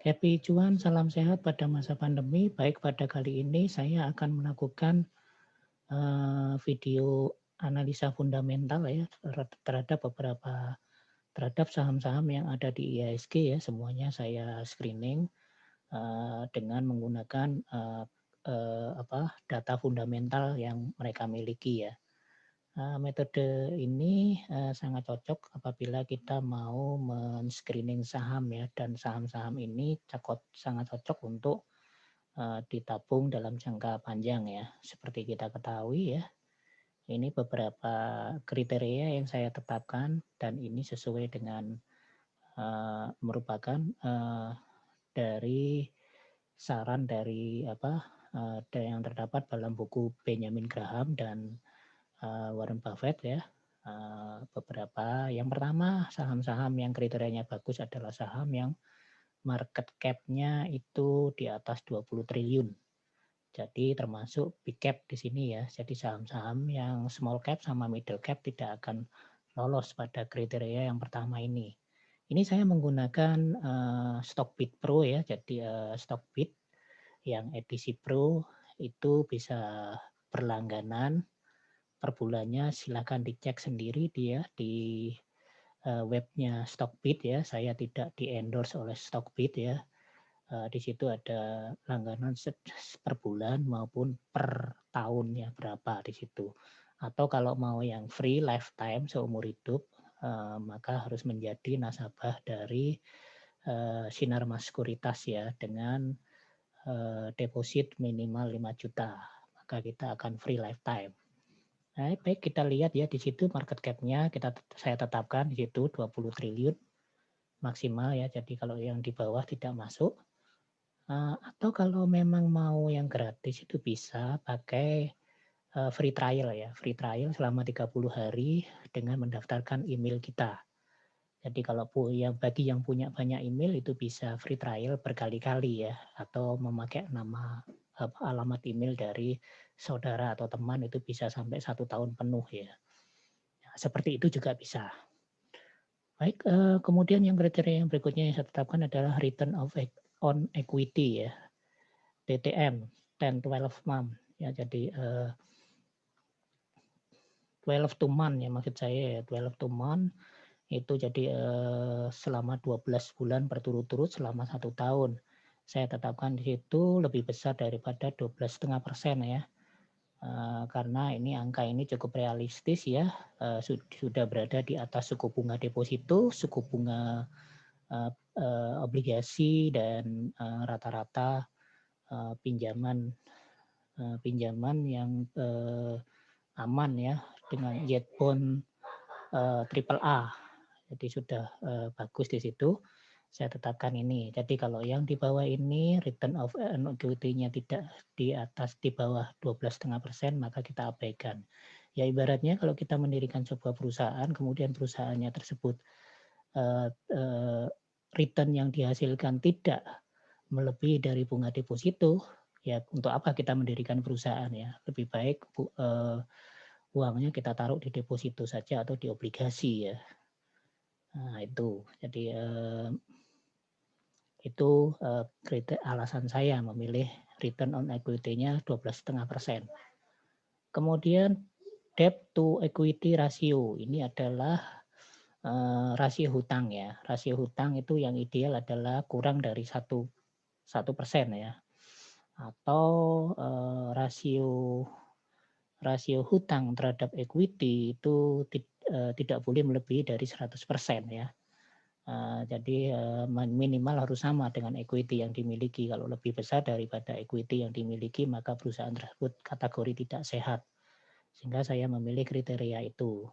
Happy cuan, salam sehat pada masa pandemi. Baik, pada kali ini saya akan melakukan video analisa fundamental ya terhadap terhadap saham-saham yang ada di IHSG ya. Semuanya saya screening dengan menggunakan data fundamental yang mereka miliki ya. Metode ini sangat cocok apabila kita mau men-screening saham ya, dan saham-saham ini sangat cocok untuk ditabung dalam jangka panjang ya. Seperti kita ketahui ya, ini beberapa kriteria yang saya tetapkan dan ini sesuai dengan merupakan dari saran dari yang terdapat dalam buku Benjamin Graham dan Warren Buffett ya. Beberapa yang pertama, saham-saham yang kriterianya bagus adalah saham yang market cap-nya itu di atas 20 triliun. Jadi termasuk big cap di sini ya. Jadi saham-saham yang small cap sama middle cap tidak akan lolos pada kriteria yang pertama ini. Ini saya menggunakan Stockbit Pro ya. Jadi Stockbit yang edisi Pro itu bisa berlangganan per bulannya, silakan dicek sendiri dia di webnya Stockbit ya. Saya tidak di-endorse oleh Stockbit ya. Di situ ada langganan per bulan maupun per tahun ya, berapa di situ. Atau kalau mau yang free lifetime seumur hidup, maka harus menjadi nasabah dari Sinar Mas Sekuritas ya, dengan deposit minimal 5 juta. Maka kita akan free lifetime. Nah, baik, kita lihat ya di situ market cap-nya saya tetapkan di situ 20 triliun maksimal ya. Jadi kalau yang di bawah tidak masuk. Atau kalau memang mau yang gratis itu bisa pakai free trial ya. Free trial selama 30 hari dengan mendaftarkan email kita. Jadi kalau bagi yang punya banyak email itu bisa free trial berkali-kali ya, atau memakai alamat email dari saudara atau teman itu bisa sampai 1 tahun penuh ya. Nah, seperti itu juga bisa. Baik, kemudian yang kriteria yang berikutnya yang saya tetapkan adalah return on equity ya, TTM, 10-12 month ya. Jadi 12 to month ya, maksud saya ya, 12 to month itu jadi selama 12 bulan berturut-turut selama 1 tahun. Saya tetapkan di situ lebih besar daripada 12,5% ya. Karena ini angka ini cukup realistis ya, sudah berada di atas suku bunga deposito, suku bunga obligasi, dan rata-rata pinjaman yang aman ya, dengan yield bond triple A. Jadi sudah bagus di situ. Saya tetapkan ini. Jadi kalau yang di bawah ini return of equity-nya tidak di bawah 12,5%, maka kita abaikan. Ya ibaratnya kalau kita mendirikan sebuah perusahaan, kemudian perusahaannya tersebut return yang dihasilkan tidak melebihi dari bunga deposito, ya untuk apa kita mendirikan perusahaan ya? Lebih baik uangnya kita taruh di deposito saja atau di obligasi ya. Nah itu, jadi itu alasan saya memilih return on equity-nya 12,5%. Kemudian debt to equity ratio, ini adalah rasio hutang ya. Rasio hutang itu yang ideal adalah kurang dari 1% ya. Atau rasio hutang terhadap equity itu tidak boleh melebihi dari 100% ya. Jadi minimal harus sama dengan equity yang dimiliki. Kalau lebih besar daripada equity yang dimiliki, maka perusahaan tersebut kategori tidak sehat. Sehingga saya memilih kriteria itu.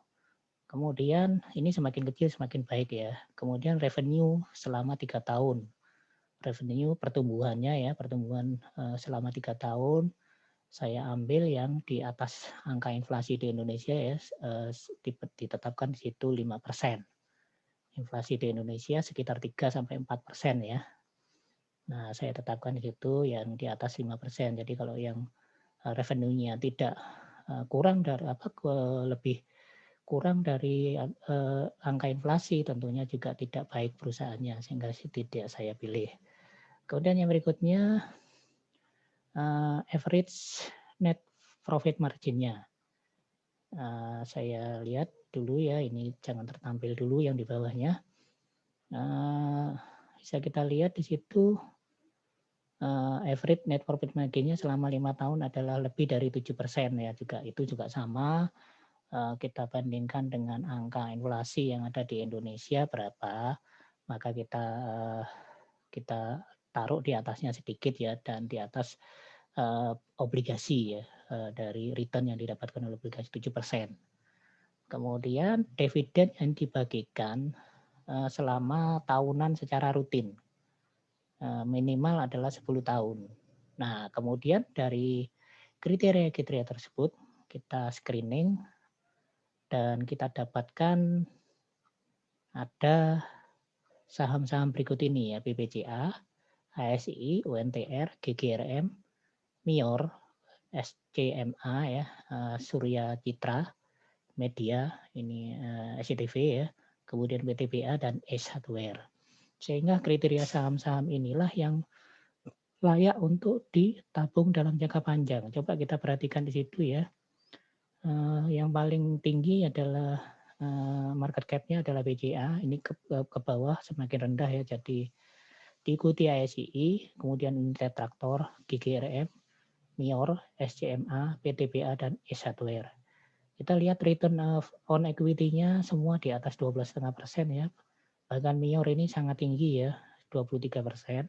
Kemudian ini semakin kecil semakin baik ya. Kemudian revenue selama 3 tahun. Revenue pertumbuhannya ya, pertumbuhan selama 3 tahun. Saya ambil yang di atas angka inflasi di Indonesia ya, ditetapkan di situ 5%. Inflasi di Indonesia sekitar 3-4% ya. Nah, saya tetapkan di situ yang di atas 5%. Jadi kalau yang revenue-nya tidak kurang dari lebih kurang dari angka inflasi, tentunya juga tidak baik perusahaannya, sehingga tidak saya pilih. Kemudian yang berikutnya average net profit margin-nya. Saya lihat dulu ya, ini jangan tertampil dulu yang di bawahnya. Bisa kita lihat di situ average net profit margin-nya selama 5 tahun adalah lebih dari 7% ya juga. Itu juga sama kita bandingkan dengan angka inflasi yang ada di Indonesia berapa, maka kita taruh di atasnya sedikit ya, dan di atas obligasi ya, dari return yang didapatkan oleh obligasi 7%. Kemudian dividen yang dibagikan selama tahunan secara rutin. Minimal adalah 10 tahun. Nah, kemudian dari kriteria-kriteria tersebut kita screening dan kita dapatkan ada saham-saham berikut ini ya, BBCA, HSI, UNTR, GGRM, MIOR, SCMA ya, Surya Citra, Media, ini SCTV ya, kemudian BTPA dan Ace Hardware. Sehingga kriteria saham-saham inilah yang layak untuk ditabung dalam jangka panjang. Coba kita perhatikan di situ ya. Yang paling tinggi adalah market cap-nya adalah BCA, ini ke bawah semakin rendah ya, jadi diikuti ASI, kemudian United Tractor, GGRM, MIOR, SCMA, PTBA, dan Ace Hardware. Kita lihat return on equity-nya semua di atas 12,5% ya. Bahkan MIOR ini sangat tinggi ya, 23%.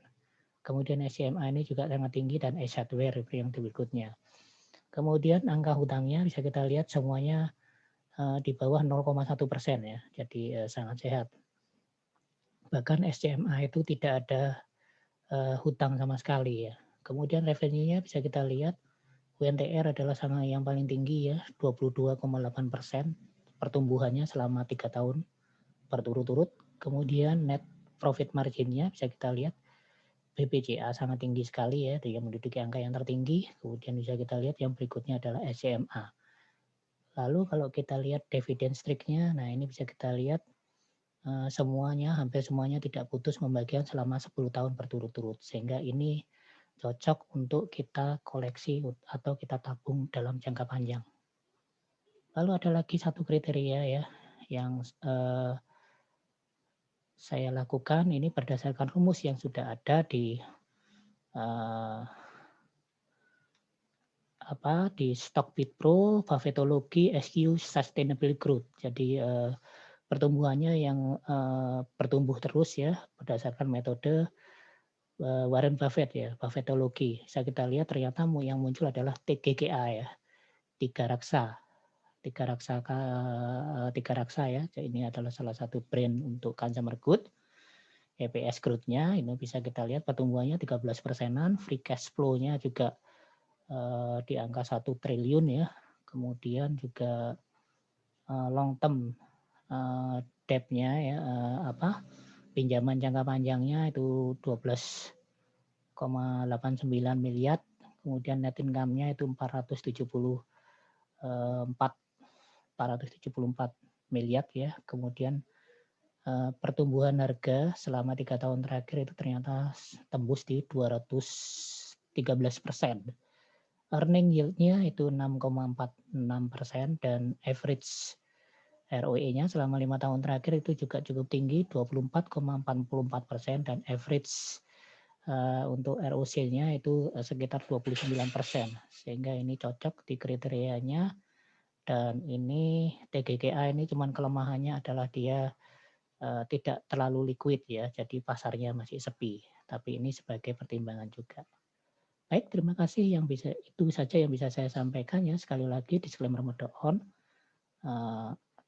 Kemudian SCMA ini juga sangat tinggi dan Ace Hardware yang berikutnya. Kemudian angka hutangnya bisa kita lihat semuanya di bawah 0,1% ya, jadi sangat sehat. Bahkan SCMA itu tidak ada hutang sama sekali ya. Kemudian revenue-nya bisa kita lihat UNTR adalah sangat yang paling tinggi ya, 22,8% pertumbuhannya selama 3 tahun berturut-turut. Kemudian net profit margin-nya bisa kita lihat BBCA sangat tinggi sekali ya, dia menduduki angka yang tertinggi. Kemudian bisa kita lihat yang berikutnya adalah SCMA. Lalu kalau kita lihat dividend streak-nya, nah ini bisa kita lihat hampir semuanya tidak putus membagikan selama 10 tahun berturut-turut. Sehingga ini cocok untuk kita koleksi atau kita tabung dalam jangka panjang. Lalu ada lagi satu kriteria ya yang saya lakukan, ini berdasarkan rumus yang sudah ada di di Stockbit Pro, Buffettology, SQ Sustainable Growth. Jadi pertumbuhannya yang bertumbuh terus ya berdasarkan metode Warren Buffett ya, Buffettology. Bisa kita lihat ternyata yang muncul adalah TGGA ya, tiga raksa ya. Ini adalah salah satu brand untuk consumer good. EPS growth-nya ini bisa kita lihat pertumbuhannya 13%-an, free cash flow-nya juga di angka 1 triliun ya. Kemudian juga long term debt-nya ya, pinjaman jangka panjangnya itu 12,89 miliar, kemudian net income-nya itu 474 miliar ya. Kemudian pertumbuhan harga selama 3 tahun terakhir itu ternyata tembus di 213%. Earning yield-nya itu 6,46% dan average ROE-nya selama 5 tahun terakhir itu juga cukup tinggi, 24,44% dan average untuk ROC-nya itu sekitar 29%. Sehingga ini cocok di kriterianya, dan ini TGGA ini cuman kelemahannya adalah dia tidak terlalu liquid ya, jadi pasarnya masih sepi. Tapi ini sebagai pertimbangan juga. Baik, terima kasih, itu saja yang bisa saya sampaikan ya. Sekali lagi disclaimer mode on.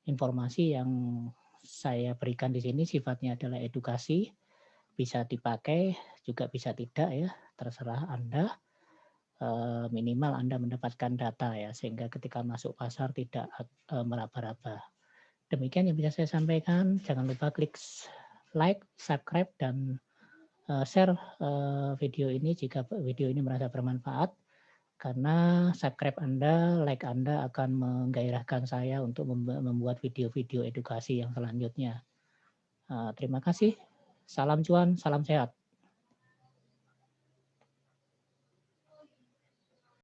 Informasi yang saya berikan di sini sifatnya adalah edukasi, bisa dipakai juga bisa tidak ya, terserah Anda. Minimal Anda mendapatkan data ya, sehingga ketika masuk pasar tidak meraba-raba. Demikian yang bisa saya sampaikan. Jangan lupa klik like, subscribe, dan share video ini jika video ini merasa bermanfaat. Karena subscribe Anda, like Anda akan menggairahkan saya untuk membuat video-video edukasi yang selanjutnya. Terima kasih. Salam cuan, salam sehat.